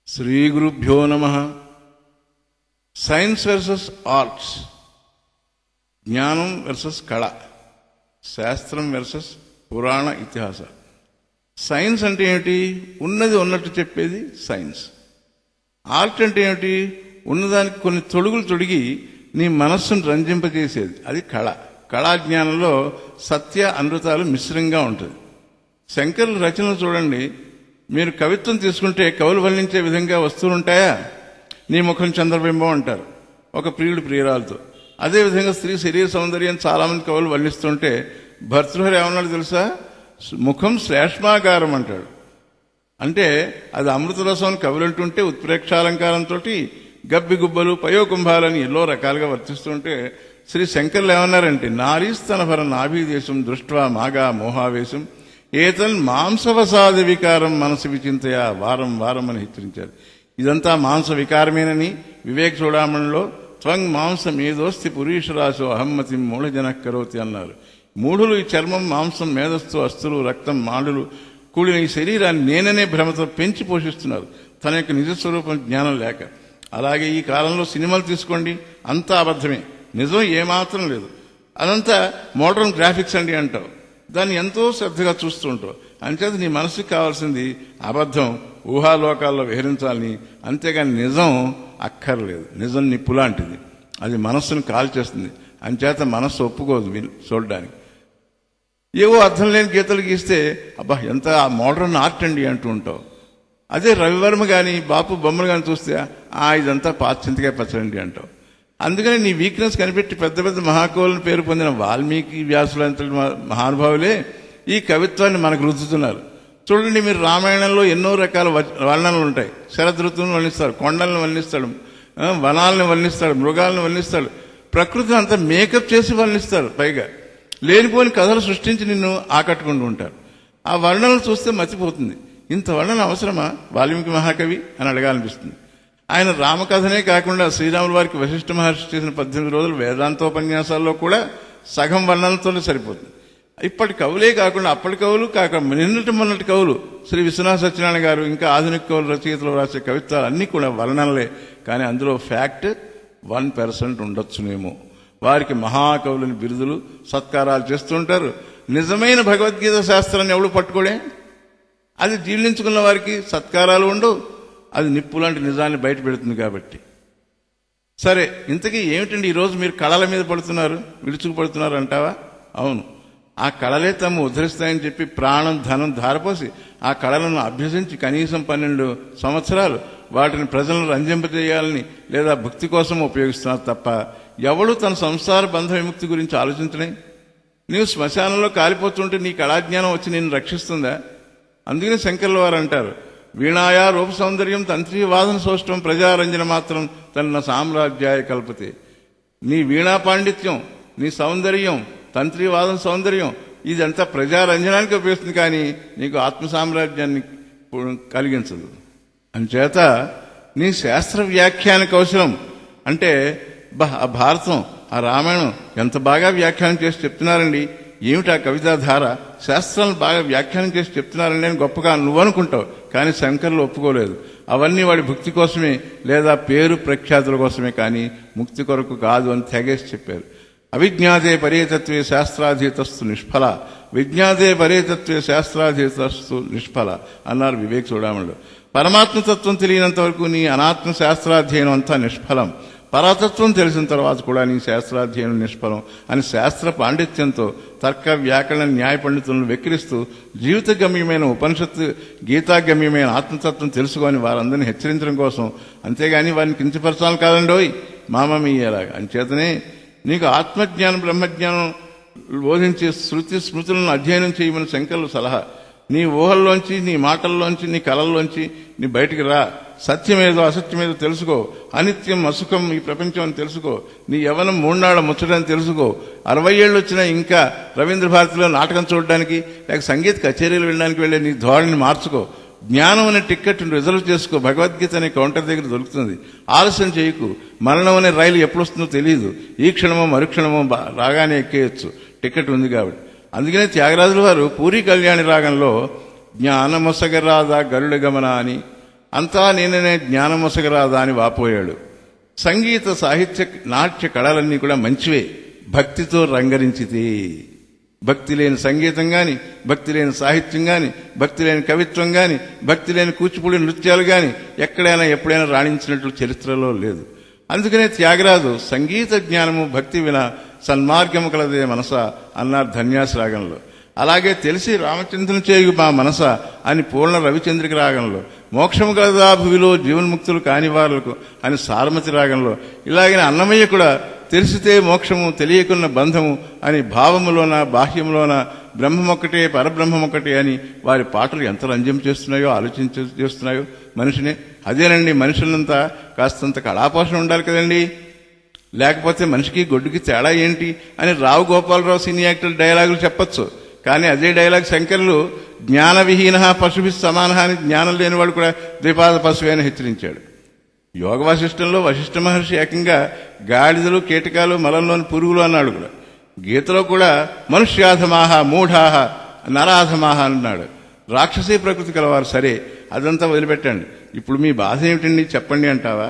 శ్రీ గురుభ్యో నమః. Science versus arts, జ్ఞానం వర్సెస్ కళ, శాస్త్రం వర్సెస్ పురాణ ఇతిహాస. సైన్స్ అంటే ఏమిటి? ఉన్నది ఉన్నట్టు చెప్పేది సైన్స్. ఆర్ట్ అంటే ఏమిటి? ఉన్నదానికి కొన్ని తొడుగులు తొడిగి నీ మనస్సును రంజింపజేసేది, అది కళ. కళాజ్ఞానంలో సత్య అనృతాలు మిశ్రంగా ఉంటుంది. శంకరుల రచనలు చూడండి. మీరు కవిత్వం తీసుకుంటే కవులు వర్ణించే విధంగా వస్తువులుంటాయా? నీ ముఖం చంద్రబింబం అంటారు ఒక ప్రియుడు ప్రియురాలతో. అదేవిధంగా స్త్రీ శరీర సౌందర్యం చాలామంది కవులు వర్ణిస్తుంటే భర్తృహరి ఏమన్నాడు తెలుసా? ముఖం శ్లేష్మాకారం అంటాడు. అంటే అది అమృతరసం అని కవులు అంటుంటే ఉత్ప్రేక్షాలంకారంతో గబ్బి గుబ్బలు పయోకుంభాలని ఎన్నో రకాలుగా వర్తిస్తుంటే శ్రీ శంకర్లు ఏమన్నారంటే, నారీస్తనభర నాభీదేశం దృష్ట్వా మాగా మోహావేశం ఏతన్ మాంసవసాది వికారం మనసు విచింతయ వారం వారం అని హెచ్చరించారు. ఇదంతా మాంస వికారమేనని వివేక చూడామణిలో త్వంగ్ మాంసం ఏదోస్తి పురీషరాశో అహమ్మతి మూఢజన కరోతి అన్నారు. మూఢులు ఈ చర్మం, మాంసం, మేధస్సు, అస్తులు, రక్తం, మాడులు కూడిన ఈ శరీరాన్ని నేననే భ్రమతో పెంచి పోషిస్తున్నారు, తన యొక్క నిజస్వరూపం జ్ఞానం లేక. అలాగే ఈ కాలంలో సినిమాలు తీసుకోండి, అంతా అబద్ధమే, నిజం ఏమాత్రం లేదు. అదంతా మోడర్న్ గ్రాఫిక్స్ అండి అంటావు, దాన్ని ఎంతో శ్రద్ధగా చూస్తూ ఉంటావు. అంచేత నీ మనసుకి కావాల్సింది అబద్ధం, ఊహాలోకాల్లో విహరించాలని, అంతేగాని నిజం అక్కర్లేదు. నిజం నిప్పు లాంటిది, అది మనస్సును కాల్చేస్తుంది. అంచేత మనస్సు ఒప్పుకోదు చూడడానికి. ఏవో అర్థం లేని గీతలు గీస్తే అబ్బా ఎంత మోడర్న్ ఆర్ట్ అండి అంటూ ఉంటావు. అదే రవివర్మ కానీ బాపు బొమ్మలు కానీ చూస్తే ఇదంతా పాశ్చింతకాయ పచ్చడండి అంటావు. అందుకని నీ వీక్నెస్ కనిపెట్టి పెద్ద పెద్ద మహాకవులను పేరు పొందిన వాల్మీకి, వ్యాసులంత మహానుభావులే ఈ కవిత్వాన్ని మనకు రుద్దుతున్నారు. చూడండి, మీరు రామాయణంలో ఎన్నో రకాల వర్ణనలు ఉంటాయి. శరదృతువును వర్ణిస్తాడు, కొండలను వర్ణిస్తాడు, వనాలను వర్ణిస్తాడు, మృగాలను వర్ణిస్తాడు, ప్రకృతిని అంతా మేకప్ చేసి వర్ణిస్తారు. పైగా లేనిపోని కథలు సృష్టించి నిన్ను ఆకట్టుకుంటూ ఉంటారు. ఆ వర్ణనలు చూస్తే మర్చిపోతుంది, ఇంత వర్ణన అవసరమా వాల్మీకి మహాకవి అని అడగాలనిపిస్తుంది. ఆయన రామకథనే కాకుండా శ్రీరాముల వారికి వశిష్ఠ మహర్షి చేసిన 18 రోజులు వేదాంతోపన్యాసాల్లో కూడా సగం వర్ణనలతోనే సరిపోతుంది. ఇప్పటి కవులే కాకుండా అప్పటి కవులు నిన్నటి మొన్నటి కవులు శ్రీ విశ్వనాథ సత్యనారాయణ గారు, ఇంకా ఆధునిక కవులు రచయితలు రాసే కవిత్వాలు అన్నీ కూడా వర్ణనలే. కానీ అందులో ఫ్యాక్ట్ 1% ఉండొచ్చునేమో. వారికి మహాకవులని బిరుదులు సత్కారాలు చేస్తుంటారు. నిజమైన భగవద్గీత శాస్త్రాన్ని ఎవడు పట్టుకోడే? అది జీర్ణించుకున్న వారికి సత్కారాలు ఉండవు. అది నిప్పు లాంటి నిజాన్ని బయట పెడుతుంది కాబట్టి. సరే, ఇంతకీ ఏమిటండి ఈరోజు మీరు కళల మీద పడుతున్నారు, విడుచుకుపడుతున్నారు అంటావా? అవును, ఆ కళలే తమ ఉద్ధరిస్తాయని చెప్పి ప్రాణం ధనం ధారపోసి ఆ కళలను అభ్యసించి కనీసం 12 సంవత్సరాలు వాటిని ప్రజలను రంజింపజేయాలని లేదా భక్తి కోసం ఉపయోగిస్తున్నారు తప్ప ఎవడు తన సంసార బంధ విముక్తి గురించి ఆలోచించడే. నీవు శ్మశానంలో కాలిపోతుంటే నీ కళాజ్ఞానం వచ్చి నిన్ను రక్షిస్తుందా? అందుకని శంకర్ల వారు అంటారు, వీణాయా రూప సౌందర్యం తంత్రీ వాదన సౌష్టం ప్రజారంజన మాత్రం తన సామ్రాజ్యాయ కల్పతే. నీ వీణా పాండిత్యం, నీ సౌందర్యం, తంత్రీ వాదన సౌందర్యం ఇదంతా ప్రజారంజనానికి ఉపయోగిస్తుంది, కానీ నీకు ఆత్మ సామ్రాజ్యాన్ని కలిగించదు. అంచేత నీ శాస్త్ర వ్యాఖ్యాన కౌశలం అంటే ఆ భారతం, ఆ రామాయణం ఎంత బాగా వ్యాఖ్యానం చేసి చెప్తున్నారండి. ఏమిటా కవితాధార, శాస్త్రాలను బాగా వ్యాఖ్యానం చేసి చెప్తున్నారండి అని గొప్పగా నువ్వు అనుకుంటావు. కానీ శంకర్లు ఒప్పుకోలేదు. అవన్నీ వాడి భక్తి కోసమే లేదా పేరు ప్రఖ్యాతుల కోసమే, కానీ ముక్తి కొరకు కాదు అని తెగేసి చెప్పారు. అవిజ్ఞాతే పరేతత్వే శాస్త్రాధీతస్తు నిష్ఫల, విజ్ఞాతే పరేతత్వే శాస్త్రాధీతస్తు నిష్ఫల అన్నారు వివేక చూడామణిలో. పరమాత్మతత్వం తెలియనంత వరకు నీ అనాత్మ శాస్త్రాధ్యయనం అంతా నిష్ఫలం. పరతత్వం తెలిసిన తర్వాత కూడా నీ శాస్త్రాధ్యయనం నిష్ఫలం అని శాస్త్ర పాండిత్యంతో తర్క వ్యాకరణ న్యాయ పండితులను వెక్కిరిస్తూ జీవిత గమ్యమైన ఉపనిషత్తు, గీతాగమ్యమైన ఆత్మతత్వం తెలుసుకొని వారందరినీ హెచ్చరించడం కోసం, అంతేగాని వారిని కించపరచాలి కాదండోయ్ మామీయలాగా. అంచేతనే నీకు ఆత్మజ్ఞానం బ్రహ్మజ్ఞానం బోధించే శృతి స్మృతులను అధ్యయనం చేయమని శంకరులు సలహా. నీ ఊహల్లోంచి, నీ మాటల్లోంచి, నీ కళల్లోంచి నీ బయటికి రా. సత్యమేదో అసత్యమేదో తెలుసుకో. అనిత్యం అసుఖం ఈ ప్రపంచం అని తెలుసుకో. నీ యవ్వనం 3 నాళ్ల ముచ్చటని తెలుసుకో. 60 ఏళ్ళు వచ్చినా ఇంకా రవీంద్ర భారతిలో నాటకం చూడడానికి లేక సంగీత కచేరీలు వెళ్ళడానికి వెళ్ళే నీ ధోరణిని మార్చుకో. జ్ఞానం అనే టిక్కెట్ రిజర్వ్ చేసుకో. భగవద్గీత అనే కౌంటర్ దగ్గర దొరుకుతుంది. ఆలస్యం చేయకు. మరణం అనే రైలు ఎప్పుడు వస్తుందో తెలియదు. ఈ క్షణమో మరుక్షణమో రాగానే ఎక్కేయచ్చు, టిక్కెట్ ఉంది కాబట్టి. అందుకనే త్యాగరాజుల వారు పూరీ కళ్యాణి రాగంలో జ్ఞానమొసగరాదా గరుడ గమన అని అంతా నేననే జ్ఞానమొసగరాదా అని వాపోయాడు. సంగీత సాహిత్య నాట్య కళలన్నీ కూడా మంచివే, భక్తితో రంగరించితే. భక్తి లేని సంగీతం గాని, భక్తి లేని సాహిత్యం గాని, భక్తి లేని కవిత్వం గాని, భక్తి లేని కూచిపూడి నృత్యాలు గాని ఎక్కడైనా ఎప్పుడైనా రాణించినట్లు చరిత్రలో లేదు. అందుకనే త్యాగరాజు సంగీత జ్ఞానము భక్తి విన సన్మార్గము కలదే మనస అన్నారు ధన్యాసి రాగంలో. అలాగే తెలిసి రామచంద్రుని చేయు మా మనస అని పూర్ణ రవిచంద్రిక రాగంలో, మోక్షము కలదా భువిలో జీవన్ముక్తులు కాని వారులకు అని సారమతి రాగంలో, ఇలాగే అన్నమయ్య కూడా తెలిసితే మోక్షము తెలియకున్న బంధము అని భావములోన బాహ్యములోన బ్రహ్మమొక్కటే పరబ్రహ్మమొక్కటే అని వారి పాటలు ఎంత రంజం చేస్తున్నాయో చేస్తున్నాయో మనిషిని. అదేనండి మనుషులంతా కాస్తంత కళాపోషణ ఉండాలి కదండి, లేకపోతే మనిషికి గొడ్డుకి తేడా ఏంటి అని రావు గోపాలరావు సినీ యాక్టర్ డైలాగులు చెప్పొచ్చు. కానీ అదే డైలాగ్ శంకరులు జ్ఞానవిహీన పశుభి సమాన అని జ్ఞానం లేనివాడు కూడా ద్విపాద పశువే అని హెచ్చరించాడు. యోగ వాసిష్టంలో వశిష్ఠ మహర్షి ఏకంగా గాడిదలు కీటకాలు మలంలోని పురుగులు అన్నాడు కూడా. గీతలో కూడా మనుష్యాధమాహ మూఢాహ నరాధమాహ అన్నాడు. రాక్షసీ ప్రకృతి కలవారు. సరే అదంతా వదిలిపెట్టండి, ఇప్పుడు మీ బాధ ఏమిటండి చెప్పండి అంటావా?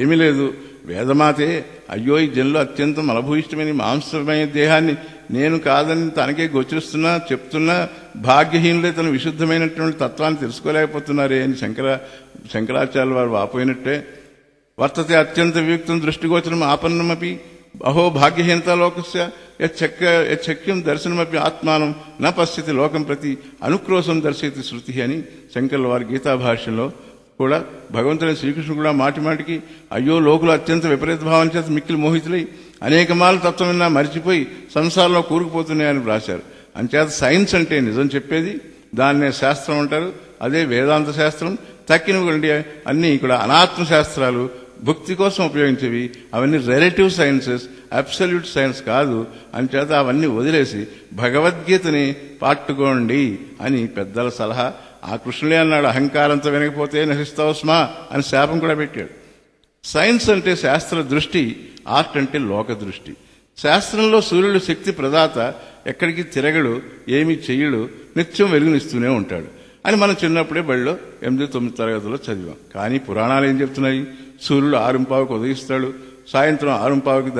ఏమీ లేదు. వేదమాతే అయ్యో ఈ జన్లో అత్యంత మలభూయిష్టమైన మాంసమైన దేహాన్ని నేను కాదని తనకే గోచరిస్తున్నా చెప్తున్నా భాగ్యహీనులే తన విశుద్ధమైనటువంటి తత్వాన్ని తెలుసుకోలేకపోతున్నారే అని శంకరాచార్యుల వారు వాపోయినట్టే. వర్తతే అత్యంత వియుక్తం దృష్టిగోచరం ఆపన్నమపి అహో భాగ్యహీనత లోకస్య యచ్చక్యం దర్శనమపి ఆత్మానం న పశ్యతి లోకం ప్రతి అనుక్రోశం దర్శయతి శృతి అని శంకరుల వారి గీతాభాష్యంలో కూడా భగవంతుని శ్రీకృష్ణుడు కూడా మాటి మాటికి అయ్యో లోకులు అత్యంత విపరీత భావం చేత మిక్కిలి మోహితులై అనేక మాలు తత్వమన్నా మరిచిపోయి సంసారంలో కూరుకుపోతున్నాయని వ్రాశారు. అంచేత సైన్స్ అంటే నిజం చెప్పేది, దాన్నే శాస్త్రం అంటారు. అదే వేదాంత శాస్త్రం. తక్కినవి అన్నీ కూడా అనాత్మ శాస్త్రాలు, భక్తి కోసం ఉపయోగించేవి. అవన్నీ రిలేటివ్ సైన్సెస్, అబ్సల్యూట్ సైన్స్ కాదు. అంచేత అవన్నీ వదిలేసి భగవద్గీతని పట్టుకోండి అని పెద్దల సలహా. ఆ కృష్ణుడే అన్నాడు అహంకారంతో వినకపోతే నశిస్తావు స్మా అని శాపం కూడా పెట్టాడు. సైన్స్ అంటే శాస్త్ర దృష్టి, ఆర్ట్ అంటే లోక దృష్టి. శాస్త్రంలో సూర్యుడు శక్తి ప్రదాత, ఎక్కడికి తిరగడు, ఏమీ చెయ్యడు, నిత్యం వెలుగునిస్తూనే ఉంటాడు అని మనం చిన్నప్పుడే బడిలో 8-9 తరగతుల్లో చదివాం. కానీ పురాణాలు ఏం చెప్తున్నాయి? సూర్యుడు 6:15కు ఉదయిస్తాడు, సాయంత్రం 6:15కి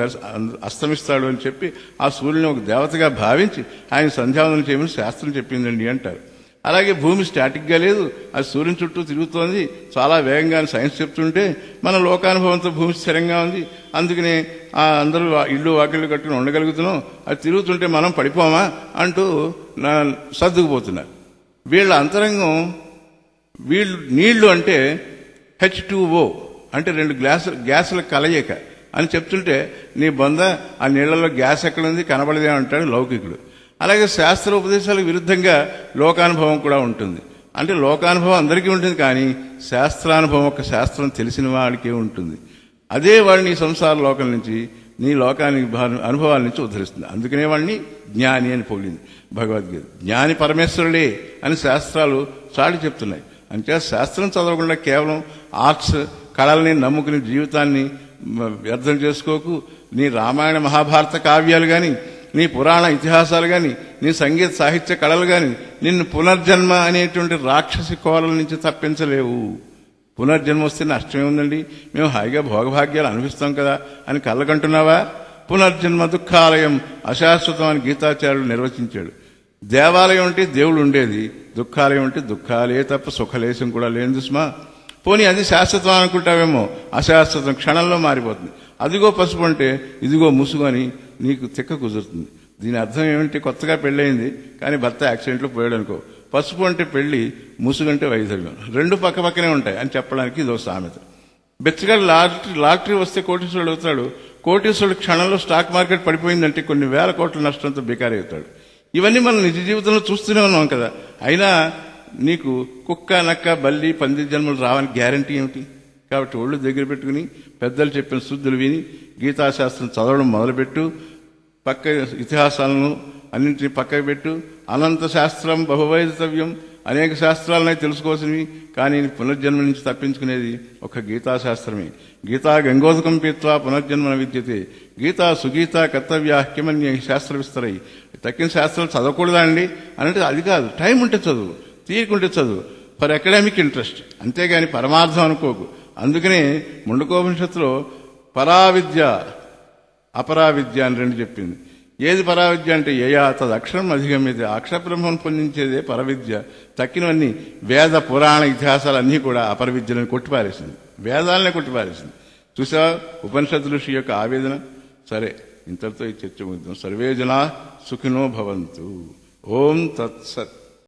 అస్తమిస్తాడు అని చెప్పి ఆ సూర్యుని ఒక దేవతగా భావించి ఆయన సంధ్యావందనం చేయమని శాస్త్రం చెప్పిందండి అంటారు. అలాగే భూమి స్టాటిక్గా లేదు, అది సూర్యుని చుట్టూ తిరుగుతోంది చాలా వేగంగా సైన్స్ చెప్తుంటే మన లోకానుభవంతో భూమి స్థిరంగా ఉంది, అందుకనే అందరూ ఇళ్ళు వాకిళ్ళు కట్టుకుని ఉండగలుగుతున్నాం, అది తిరుగుతుంటే మనం పడిపోమా అంటూ సర్దుకుపోతున్నారు. వీళ్ళ అంతరంగం, వీళ్ళు నీళ్లు అంటే H2O అంటే 2 గ్యాసుల కలయిక అని చెప్తుంటే నీ బొంద ఆ నీళ్లలో గ్యాస్ ఎక్కడుంది కనబడదే అంటాడు లౌకికుడు. అలాగే శాస్త్ర ఉపదేశాలకు విరుద్ధంగా లోకానుభవం కూడా ఉంటుంది. అంటే లోకానుభవం అందరికీ ఉంటుంది, కానీ శాస్త్రానుభవం ఒక శాస్త్రం తెలిసిన వాడికే ఉంటుంది. అదే వాడిని సంసార లోకం నుంచి నీ లోకానికి అనుభవాల నుంచి ఉద్ధరిస్తుంది. అందుకనే వాడిని జ్ఞాని అని పొగిడింది భగవద్గీత. జ్ఞాని పరమేశ్వరుడే అని శాస్త్రాలు చాటి చెప్తున్నాయి. అంటే శాస్త్రం చదవకుండా కేవలం ఆర్ట్స్ కళల్ని నమ్ముకుని జీవితాన్ని వ్యర్థం చేసుకోకు. నీ రామాయణ మహాభారత కావ్యాలు గాని, నీ పురాణ ఇతిహాసాలు గాని, నీ సంగీత సాహిత్య కళలు గాని నిన్ను పునర్జన్మ అనేటువంటి రాక్షసి కోరల నుంచి తప్పించలేవు. పునర్జన్మ వస్తే నష్టమే ఉందండి, మేము హాయిగా భోగభాగ్యాలు అనిపిస్తాం కదా అని కళ్ళకంటున్నావా? పునర్జన్మ దుఃఖాలయం అశాశ్వతం అని గీతాచార్యుడు నిర్వచించాడు. దేవాలయం అంటే దేవుడు ఉండేది, దుఃఖాలయం అంటే దుఃఖాలే తప్ప సుఖలేశం కూడా లేని సుమా. పోనీ అది శాశ్వతం అనుకుంటావేమో, అశాశ్వతం క్షణంలో మారిపోతుంది. అదిగో పసుపు అంటే ఇదిగో ముసుగు అని నీకు తిక్క కుదురుతుంది. దీని అర్థం ఏమంటే కొత్తగా పెళ్ళయింది కానీ భర్త యాక్సిడెంట్లో పోయాడు అనుకో, పసుపు అంటే పెళ్లి, ముసుగు అంటే వైధవ్యం, 2 పక్క పక్కనే ఉంటాయి అని చెప్పడానికి ఇదో సామెత. బెచ్చగాడు లాటరీ వస్తే కోటీశ్వరుడు అవుతాడు. కోటీశ్వరుడు క్షణంలో స్టాక్ మార్కెట్ పడిపోయిందంటే కొన్ని వేల కోట్ల నష్టంతో బేకారీ అవుతాడు. ఇవన్నీ మనం నిజ జీవితంలో చూస్తూనే ఉన్నాం కదా. అయినా నీకు కుక్క నక్క బల్లి పంది జన్మలు రావని గ్యారంటీ ఏమిటి? కాబట్టి ఒళ్ళు దగ్గర పెట్టుకుని పెద్దలు చెప్పిన శుద్ధులు విని గీతాశాస్త్రం చదవడం మొదలుపెట్టు. పక్క ఇతిహాసాలను అన్నింటినీ పక్కకు పెట్టు. అనంత శాస్త్రం బహువైదితవ్యం, అనేక శాస్త్రాలనే తెలుసుకోవాల్సినవి, కానీ పునర్జన్మ నుంచి తప్పించుకునేది ఒక గీతాశాస్త్రమే. గీతా గంగోదకం పీత్వా పునర్జన్మన విద్యతే, గీతా సుగీత కర్తవ్యా కిమన్య శాస్త్ర విస్తరై. తక్కిన శాస్త్రాలు చదవకూడదా అండి అంటే అది కాదు. టైం ఉంటే చదువు, తీయకుంటే చదువు. ఫర్ అకాడమిక్ ఇంట్రెస్ట్, అంతేగాని పరమార్థం అనుకోకు. అందుకనే ముండకోపనిషత్తులో పరావిద్య అపరావిద్య అని రెండు చెప్పింది. ఏది పరావిద్య అంటే ఏయా తదక్షరం అధిగమ్యతే, అక్షరబ్రహ్మం పొందించేదే పరవిద్య. తక్కినవన్నీ వేద పురాణ ఇతిహాసాలన్నీ కూడా అపరవిద్యలను కొట్టిపారేసింది, వేదాలనే కొట్టిపారేసింది. చూసా ఉపనిషత్తు ఋషి యొక్క ఆవేదన. సరే, ఇంతటితో ఈ చర్చ ముగిద్దాం. సర్వే జనా సుఖినో భవంతు. ఓం తత్సత్.